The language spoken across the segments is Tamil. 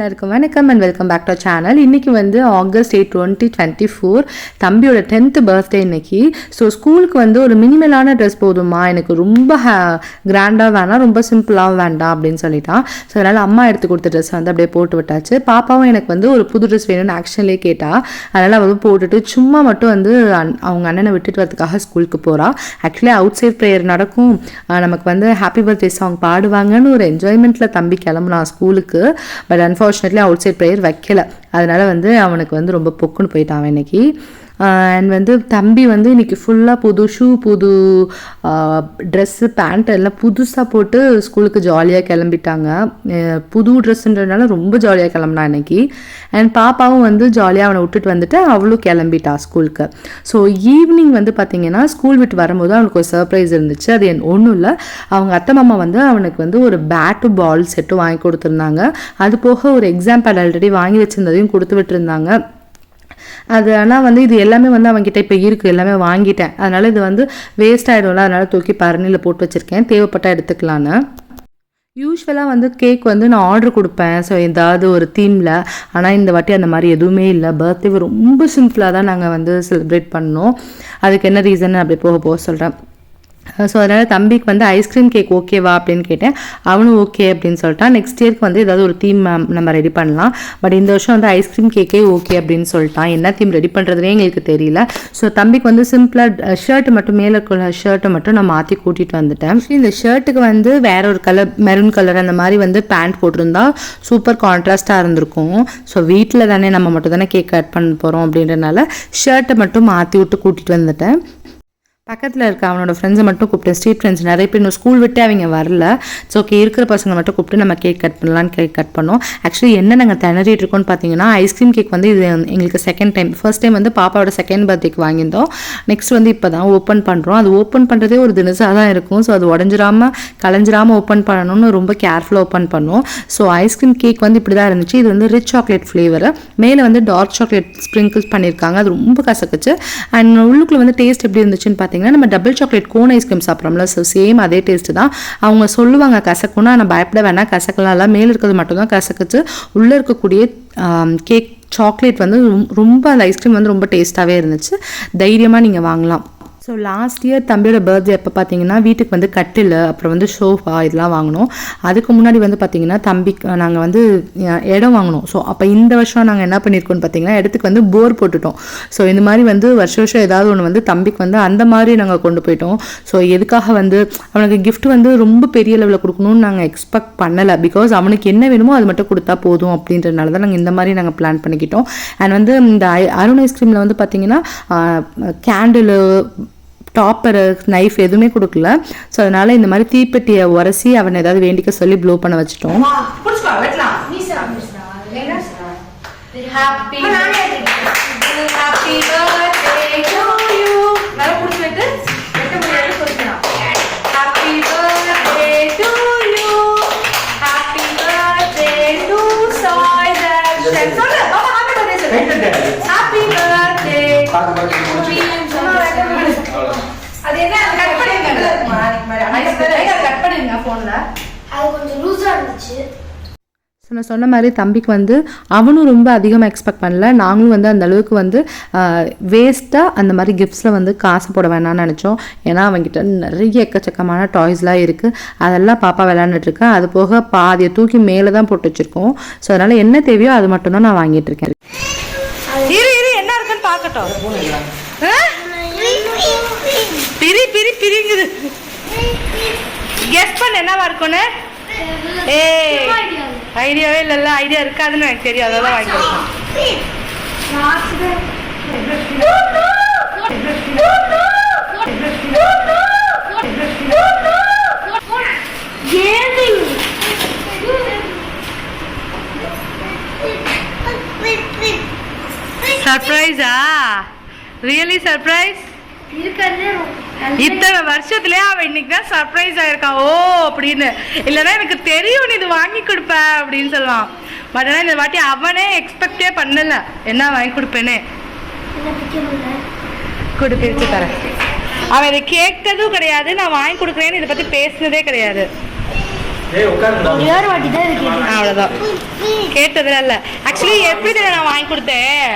எல்லாருக்கும் வணக்கம் and welcome back to channel. இன்றைக்கி வந்து ஆகஸ்ட் 8, 2024 தம்பியோட 10th பர்த்டே இன்னைக்கு. ஸோ ஸ்கூலுக்கு வந்து ஒரு மினிமலான ட்ரெஸ் போதுமா, எனக்கு ரொம்ப கிராண்டாக வேணாம், ரொம்ப சிம்பிளாக வேண்டாம் அப்படின்னு சொல்லிட்டான். ஸோ அதனால் அம்மா எடுத்து கொடுத்த ட்ரெஸ் வந்து அப்படியே போட்டு விட்டாச்சு. பாப்பாவும் எனக்கு வந்து ஒரு புது ட்ரெஸ் வேணும்னு ஆக்ஷன்லேயே கேட்டா. அதனால் அவள் போட்டுட்டு சும்மா மட்டும் வந்து அவங்க அண்ணனை விட்டுட்டு வரதுக்காக ஸ்கூலுக்கு போகிறா. ஆக்சுவலி அவுட் சைட் ப்ரேயர் நடக்கும், நமக்கு வந்து ஹாப்பி பர்த்டே சாங் பாடுவாங்கன்னு ஒரு என்ஜாய்மெண்ட்டில் தம்பி கிளம்புனான் ஸ்கூலுக்கு. But unfortunately outside prayer வைக்கல. அதனால வந்து அவனுக்கு வந்து ரொம்ப பொக்குன்னு போயிட்டான் இன்னைக்கு. அண்ட் வந்து தம்பி வந்து இன்றைக்கி ஃபுல்லாக புது ஷூ, புது ட்ரெஸ்ஸு, பேண்ட் எல்லாம் புதுசாக போட்டு ஸ்கூலுக்கு ஜாலியாக கிளம்பிட்டாங்க. புது ட்ரெஸ்ஸுன்றதுனால ரொம்ப ஜாலியாக கிளம்புனா இன்னைக்கு. அண்ட் பாப்பாவும் வந்து ஜாலியாக அவனை விட்டுட்டு வந்துட்டு அவளும் கிளம்பிட்டா ஸ்கூலுக்கு. ஸோ ஈவினிங் வந்து பார்த்திங்கன்னா ஸ்கூல் விட்டு வரும்போது அவனுக்கு ஒரு சர்ப்ரைஸ் இருந்துச்சு. அது ஒன்றும் இல்லை, அவங்க அத்தை மாமா வந்து அவனுக்கு வந்து ஒரு பேட்டு பால் செட்டும் வாங்கி கொடுத்துருந்தாங்க. அது போக ஒரு எக்ஸாம் பேட் ஆல்ரெடி வாங்கி வச்சுருந்ததையும் கொடுத்து விட்டுருந்தாங்க. அது ஆனால் வந்து இது எல்லாமே வந்து அவங்ககிட்ட இப்போ இருக்குது, எல்லாமே வாங்கிட்டேன். அதனால் இது வந்து வேஸ்ட் ஆகிடும்ல, அதனால் தூக்கி பரணியில் போட்டு வச்சுருக்கேன், தேவைப்பட்டால் எடுத்துக்கலான்னு. யூஸ்வலாக வந்து கேக் வந்து நான் ஆர்டர் கொடுப்பேன், ஸோ ஏதாவது ஒரு தீமில். ஆனால் இந்த வாட்டி அந்த மாதிரி எதுவுமே இல்லை. பர்த்டே ரொம்ப சிம்பிளாக தான் நாங்கள் வந்து செலிப்ரேட் பண்ணோம். அதுக்கு என்ன ரீசன் அப்படி போக சொல்கிறேன். ஸோ அதனால் தம்பிக்கு வந்து ஐஸ்கிரீம் கேக் ஓகேவா அப்படின்னு கேட்டேன். அவனும் ஓகே அப்படின்னு சொல்லிட்டான். நெக்ஸ்ட் இயர்க்கு வந்து ஏதாவது ஒரு தீம் நம்ம ரெடி பண்ணலாம், பட் இந்த வருஷம் வந்து ஐஸ்கிரீம் கேக்கே ஓகே அப்படின்னு சொல்லிட்டான். என்ன தீம் ரெடி பண்ணுறதுனே எங்களுக்கு தெரியல. ஸோ தம்பிக்கு வந்து சிம்பிளாக ஷர்ட்டு மட்டும், மேலே இருக்கிற ஷர்ட்டை மட்டும் நான் மாற்றி கூட்டிகிட்டு வந்துட்டேன். இந்த ஷர்ட்டுக்கு வந்து வேற ஒரு கலர், மெரூன் கலர் அந்த மாதிரி வந்து பேண்ட் போட்டிருந்தா சூப்பர் கான்ட்ராஸ்டாக இருந்திருக்கும். ஸோ வீட்டில் தானே நம்ம மட்டும் தானே கேக் கட் பண்ண போகிறோம் அப்படின்றனால ஷர்ட்டை மட்டும் மாற்றி விட்டு கூட்டிகிட்டு வந்துட்டேன். பக்கத்தில் இருக்க அவனோட ஃப்ரெண்ட்ஸை மட்டும் கூப்பிட்டு, ஸ்ட்ரீட் ஃப்ரெண்ட்ஸ் நிறைய பேர் இன்னும் ஸ்கூல் விட்டு அவங்க வரல. ஸோ ஓகே, இருக்கிற பசங்க மட்டும் கூப்பிட்டு நம்ம கேக் கட் பண்ணலான்னு கேக் கட் பண்ணோம். ஆக்சுவலி என்ன நாங்கள் திணறிட்டு இருக்கோம்னு பார்த்தீங்கன்னா, ஐஸ்கிரீம் கேக் வந்து இது எங்களுக்கு செகண்ட் டைம். ஃபர்ஸ்ட் டைம் வந்து பாப்பாவோட செகண்ட் பர்த்டேக்கு வாங்கியிருந்தோம். நெக்ஸ்ட் வந்து இப்போ தான் ஓப்பன் பண்ணுறோம். அது ஓப்பன் பண்ணுறதே ஒரு தினசாக தான் இருக்கும். ஸோ அது உடஞ்சிராமல் கலைஞ்சிராமல் ஓப்பன் பண்ணணும்னு ரொம்ப கேர்ஃபுல்லாக ஓப்பன் பண்ணோம். ஸோ ஐஸ்கிரீம் கேக் வந்து இப்படி தான் இருந்துச்சு. இது வந்து ரிச் சாக்லேட் ஃப்ளேவர், மேலே வந்து டார்க் சாக்லேட் ஸ்ப்ரிங்கிள்ஸ் பண்ணியிருக்காங்க. அது ரொம்ப கசக்குச்சு. அண்ட் உள்ளுக்குள்ள வந்து டேஸ்ட் எப்படி இருந்துச்சுன்னு பார்த்தீங்கன்னா, நம்ம டபுள் சாக்லேட் கோன் ஐஸ்கிரீம் சாப்பிட்றோம்ல, ஸோ சேம் அதே டேஸ்ட்டு தான். அவங்க சொல்லுவாங்க கசக்குன்னா, நான் பயப்பட வேணாம், கசக்கலாம், மேலே இருக்கிறது மட்டும்தான் கசக்குச்சு. உள்ளே இருக்கக்கூடிய கேக் சாக்லேட் வந்து ரொம்ப, அந்த ஐஸ்கிரீம் வந்து ரொம்ப டேஸ்ட்டாகவே இருந்துச்சு. தைரியமாக நீங்கள் வாங்கலாம். ஸோ லாஸ்ட் இயர் தம்பியோட பர்த்டே அப்போ பார்த்தீங்கன்னா வீட்டுக்கு வந்து கட்டில், அப்புறம் வந்து ஷோஃபா இதெல்லாம் வாங்கினோம். அதுக்கு முன்னாடி வந்து பார்த்திங்கன்னா தம்பிக்கு நாங்கள் வந்து இடம் வாங்கினோம். ஸோ அப்போ இந்த வருஷம் நாங்கள் என்ன பண்ணியிருக்கோம்னு பார்த்தீங்கன்னா, இடத்துக்கு வந்து போர் போட்டுட்டோம். ஸோ இந்த மாதிரி வந்து வருஷம் ஏதாவது ஒன்று வந்து தம்பிக்கு வந்து அந்த மாதிரி நாங்கள் கொண்டு போயிட்டோம். ஸோ எதுக்காக வந்து அவனுக்கு கிஃப்ட் வந்து ரொம்ப பெரிய லெவலில் கொடுக்கணும்னு நாங்கள் எக்ஸ்பெக்ட் பண்ணலை. பிகாஸ் அவனுக்கு என்ன வேணுமோ அது மட்டும் கொடுத்தா போதும் அப்படின்றதுனால தான் நாங்கள் இந்த மாதிரி நாங்கள் பிளான் பண்ணிக்கிட்டோம். அண்ட் வந்து இந்த அருண் ஐஸ்கிரீமில் வந்து பார்த்திங்கன்னா கேண்டிலு, டாப்பர், நைஃப் எதுவுமே கொடுக்கல. ஸோ அதனால இந்த மாதிரி தீப்பெட்டியை உரசி அவனை ஏதாவது வேண்டிக்க சொல்லி ப்ளோ பண்ண வச்சுட்டோம். ஸோ நான் சொன்ன மாதிரி தம்பிக்கு வந்து அவனும் ரொம்ப அதிகமாக எக்ஸ்பெக்ட் பண்ணல. நாங்களும் வந்து அந்த அளவுக்கு வந்து வேஸ்ட்டாக அந்த மாதிரி கிஃப்ட்ஸில் வந்து காசு போட வேணாம்னு நினச்சோம். ஏன்னா அவங்ககிட்ட நிறைய எக்கச்சக்கமான டாய்ஸ்லாம் இருக்குது, அதெல்லாம் பாப்பா விளையாண்டுட்ருக்கேன். அது போக பாதியை தூக்கி மேலே தான் போட்டு வச்சுருக்கோம். ஸோ அதனால் என்ன தேவையோ அது மட்டும் தான் நான் வாங்கிட்டு இருக்கேன். என்ன இருக்குன்னு பார்க்கட்டும். பிரிங்குது. கெஸ் பண்ண என்னவா இருக்கும்னு? ஐடியாவே இல்லைல்ல, ஐடியா இருக்காதுன்னு எனக்கு தெரியும், அதெல்லாம் வாங்கி கொடுப்பேன். சர்ப்ரைஸா? Really surprise? இத்தனை வருஷத்துலயே அவன் இன்னைக்கு தான் சர்ப்ரைஸ் ஆயிருக்கான். ஓ அப்படின்னு, இல்லைன்னா எனக்கு தெரியும் நீ இது வாங்கி கொடுப்ப அப்படின்னு சொல்லுவான். பட் ஆனால் இந்த வாட்டி அவனே எக்ஸ்பெக்டே பண்ணல என்ன வாங்கி கொடுப்பேன்னு. கொடு, பிரிச்சு தரேன். அவன் இதை கேட்டதும் கிடையாது, நான் வாங்கி கொடுக்குறேன்னு இதை பற்றி பேசினதே கிடையாது. அவ்வளோதான் கேட்டதுல இல்லை. ஆக்சுவலி எப்படி தெரியும் நான் வாங்கி கொடுத்தேன்,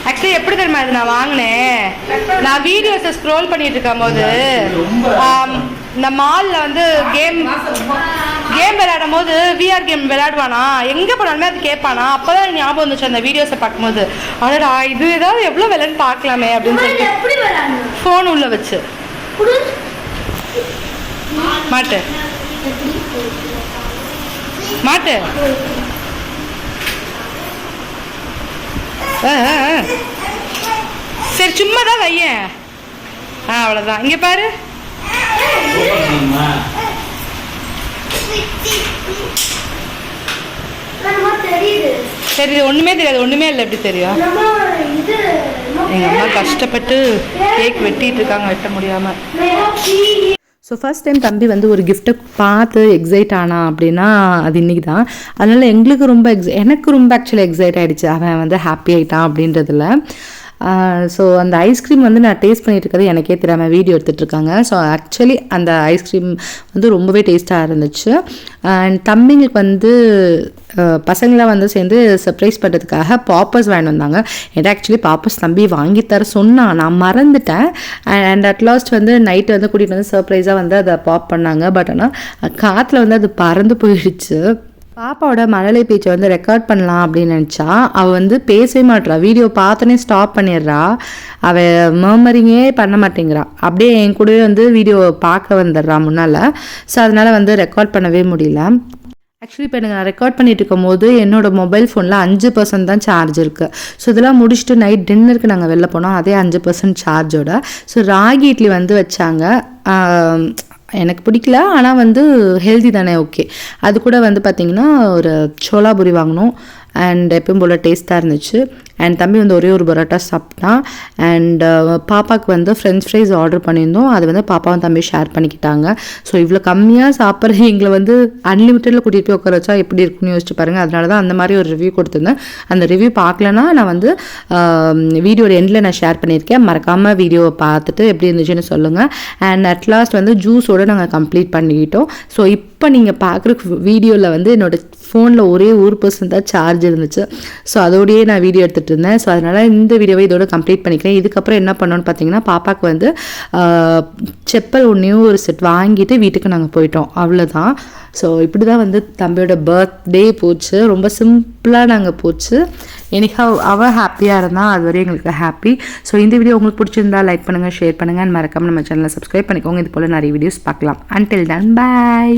ஆக்சுவலி எப்படி தெரியுமா இது நான் வாங்கினேன், நான் வீடியோஸை ஸ்க்ரோல் பண்ணிட்டு இருக்கும் போது இந்த மாலில் வந்து கேம் விளையாடும் போது விஆர் கேம் விளையாடுவானா, எங்கே போனாலுமே அது கேட்பானா, அப்போ தான் ஞாபகம் வந்துச்சு அந்த வீடியோஸை பார்க்கும்போது, அதடா இது ஏதாவது எவ்வளோ விளையான்னு பார்க்கலாமே அப்படின்னு சொல்லிட்டு ஃபோன் உள்ள வச்சு மாட்டு மாட்டு சரி சும்மா தான் வையன். அவ்வளோதான். இங்கே பாரு, சரி ஒன்றுமே தெரியாது, ஒன்றுமே இல்லை, எப்படி தெரியும்? எங்கள் அம்மா கஷ்டப்பட்டு கேக் வெட்டிட்டு இருக்காங்க, வெட்ட முடியாமல். ஸோ ஃபஸ்ட் டைம் தம்பி வந்து ஒரு கிஃப்ட்டை பார்த்து எக்ஸைட் ஆனான் அப்படின்னா அது இன்றைக்கி தான். அதனால் எங்களுக்கு ரொம்ப எனக்கு ரொம்ப ஆக்சுவலி எக்ஸைட் ஆகிடுச்சு, அவன் வந்து ஹாப்பி ஆகிட்டான் அப்படின்றதுல. ஸோ அந்த ஐஸ்கிரீம் வந்து நான் டேஸ்ட் பண்ணிட்டு இருக்கிறது எனக்கே தெரியாமல் வீடியோ எடுத்துகிட்ருக்காங்க. ஸோ ஆக்சுவலி அந்த ஐஸ்கிரீம் வந்து ரொம்பவே டேஸ்ட்டாக இருந்துச்சு. அண்ட் தம்பிங்களுக்கு வந்து பசங்களாம் வந்து சேர்ந்து சர்ப்ரைஸ் பண்ணுறதுக்காக பாப்பர்ஸ் வாங்கிட்டு வந்தாங்க. என்கிட்ட ஆக்சுவலி பாப்பர்ஸ் தம்பி வாங்கி தர சொன்னான், நான் மறந்துட்டேன். அண்ட் அட் லாஸ்ட் வந்து நைட்டு வந்து கூட்டிகிட்டு வந்து சர்ப்ரைஸாக வந்து அதை பாப் பண்ணாங்க. பட் ஆனால் காற்றுல வந்து அது பறந்து போயிடுச்சு. பாப்பாவோட மழலை பேச்சை வந்து ரெக்கார்ட் பண்ணலாம் அப்படின்னு நினச்சா அவள் வந்து பேசவே மாட்றா, வீடியோ பார்த்தோன்னே ஸ்டாப் பண்ணிடுறா, அவள் மர்மரிங்கே பண்ண மாட்டேங்கிறா, அப்படியே என் கூடவே வந்து வீடியோ பார்க்க வந்துடுறா முன்னால். ஸோ அதனால் வந்து ரெக்கார்ட் பண்ணவே முடியல. ஆக்சுவலி இப்போ எனக்கு நான் ரெக்கார்ட் பண்ணிட்டு இருக்கும் போது என்னோடய மொபைல் ஃபோனில் 5% தான் சார்ஜ் இருக்குது. ஸோ இதெல்லாம் முடிச்சுட்டு நைட் டின்னருக்கு நாங்கள் வெளில போனோம், அதே 5% சார்ஜோட. ஸோ ராகி இட்லி வந்து வச்சாங்க, எனக்கு பிடிக்கல, ஆனால் வந்து ஹெல்தி தானே, ஓகே. அது கூட வந்து பார்த்திங்கன்னா ஒரு சோளா பூரி வாங்கினோம். அண்ட் எப்பயும் போல் டேஸ்ட்டாக இருந்துச்சு. அண்ட் தம்பி வந்து ஒரே ஒரு பரோட்டா சாப்பிட்டான். அண்ட் பாப்பாவுக்கு வந்து ஃப்ரெஞ்ச் ஃப்ரைஸ் ஆர்டர் பண்ணியிருந்தோம், அது வந்து பாப்பாவும் தம்பி ஷேர் பண்ணிக்கிட்டாங்க. ஸோ இவ்வளோ கம்மியாக சாப்பிட்ற எங்களை வந்து அன்லிமிட்டடில் கூட்டிகிட்டு போய் உட்கார வச்சா எப்படி இருக்குன்னு யோசிச்சு பாருங்கள். அதனால தான் அந்த மாதிரி ஒரு ரிவ்யூ கொடுத்துருந்தேன். அந்த ரிவ்யூ பார்க்கலன்னா நான் வந்து வீடியோட எண்டில் நான் ஷேர் பண்ணியிருக்கேன், மறக்காமல் வீடியோவை பார்த்துட்டு எப்படி இருந்துச்சுன்னு சொல்லுங்கள். அண்ட் அட் லாஸ்ட் வந்து ஜூஸோடு நாங்கள் கம்ப்ளீட் பண்ணிக்கிட்டோம். ஸோ இப்போ நீங்கள் பார்க்குற வீடியோவில் வந்து என்னோடய ஃபோனில் ஒரே 1% தான் சார்ஜ் இருந்துச்சு. ஸோ அதோடையே நான் வீடியோ எடுத்துகிட்டு இருந்தேன். ஸோ அதனால் இந்த வீடியோவை இதோட கம்ப்ளீட் பண்ணிக்கிறேன். இதுக்கப்புறம் என்ன பண்ணோன்னு பார்த்தீங்கன்னா பாப்பாவுக்கு வந்து செப்பல் ஒன்றையோ ஒரு செட் வாங்கிட்டு வீட்டுக்கு நாங்கள் போயிட்டோம், அவ்வளோதான். ஸோ இப்படி தான் வந்து தம்பியோட பர்த்டே போச்சு, ரொம்ப சிம்பிளாக நாங்கள் போச்சு. எனக்கு அவள் ஹாப்பியாக இருந்தால் அது வரையும் எங்களுக்கு ஹாப்பி. ஸோ இந்த வீடியோ உங்களுக்கு பிடிச்சிருந்தா லைக் பண்ணுங்கள், ஷேர் பண்ணுங்கள், அண்ட் மறக்காமல் நம்ம சேனலை சப்ஸ்கிரைப் பண்ணிக்கோங்க. இது போல் நிறைய வீடியோஸ் பார்க்கலாம். அன்டில் தென் பாய்.